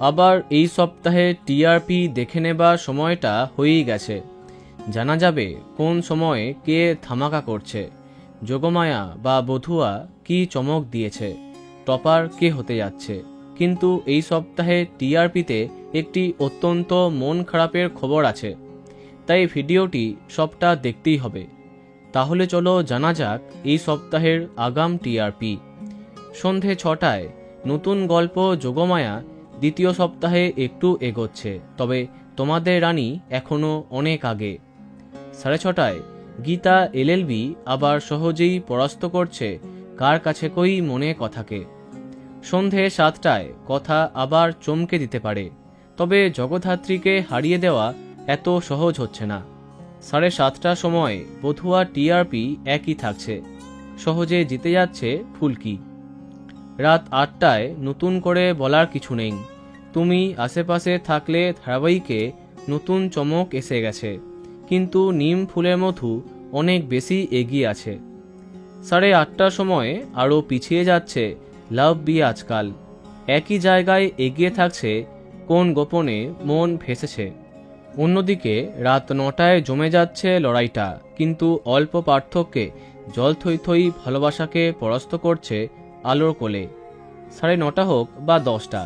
আবার এই সপ্তাহে টিআরপি দেখে নেবার সময়টা হয়েই গেছে। জানা যাবে কোন সময়ে কে ধামাকা করছে, যোগমায়া বা বধুয়া কি চমক দিয়েছে, টপার কে হতে যাচ্ছে। কিন্তু এই সপ্তাহে টিআরপিতে একটি অত্যন্ত মন খারাপের খবর আছে, তাই ভিডিওটি সবটা দেখতেই হবে। তাহলে চলো জানা যাক এই সপ্তাহের আগাম টিআরপি। সন্ধে 6টায় নতুন গল্প যোগমায়া দ্বিতীয় সপ্তাহে একটু এগোচ্ছে, তবে তোমাদের রানী এখনও অনেক আগে। 6:30টায় গীতা এলএলবি আবার সহজেই পরাস্ত করছে কার কাছে কই মনে কথাকে। সন্ধে 7টায় কথা আবার চমকে দিতে পারে, তবে জগদ্ধাত্রীকে হারিয়ে দেওয়া এত সহজ হচ্ছে না। 7:30টার সময় বধুয়া টিআরপি একই থাকছে, সহজে জিতে যাচ্ছে ফুলকি। রাত 8টায় নতুন করে বলার কিছু নেই, তুমি আশেপাশে থাকলে ধারাবাহিকে নতুন চমক এসে গেছে, কিন্তু নিম ফুলের মধু অনেক বেশি এগিয়ে আছে। 8:30টার সময় আরও পিছিয়ে যাচ্ছে লাভ বি আজকাল, একই জায়গায় এগিয়ে থাকছে কোন গোপনে মন ভেসেছে। অন্যদিকে রাত 9টায় জমে যাচ্ছে লড়াইটা, কিন্তু অল্প পার্থক্যে জল থই থই ভালোবাসাকে পরাস্ত করছে আলোর কোলে। 9:30 হোক বা 10টা,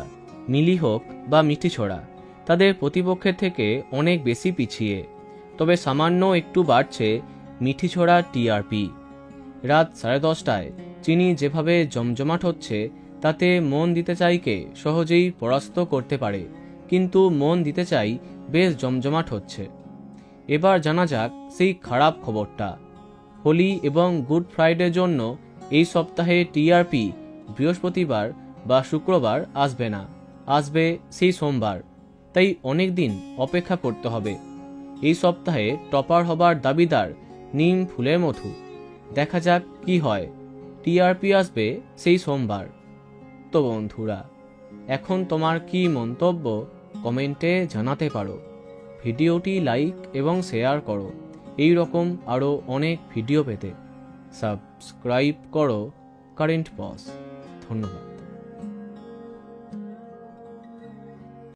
মিলি হোক বা মিষ্টি ছোড়া, তাদের প্রতিপক্ষের থেকে অনেক বেশি পিছিয়ে, তবে সামান্য একটু বাড়ছে মিঠি ছোড়া টিআরপি। রাত 10:30টায় চিনি যেভাবে জমজমাট হচ্ছে, তাতে মন দিতে চাইকে সহজেই পরাস্ত করতে পারে, কিন্তু মন দিতে চাই বেশ জমজমাট হচ্ছে। এবার জানা যাক সেই খারাপ খবরটা। হোলি এবং গুড ফ্রাইডের জন্য এই সপ্তাহে টিআরপি বৃহস্পতিবার বা শুক্রবার আসবে না, আসবে সেই সোমবার, তাই অনেক দিন অপেক্ষা করতে হবে। এই সপ্তাহে টপার হবার দাবিদার নিম ফুলের মধু। দেখা যাক কি হয়, টিআরপি আসবে সেই সোমবার। তো বন্ধুরা, এখন তোমার কি মন্তব্য কমেন্টে জানাতে পারো। ভিডিওটি লাইক এবং শেয়ার করো। এই রকম আরও অনেক ভিডিও পেতে সাবস্ক্রাইব করো কারেন্ট পজ। ধন্যবাদ।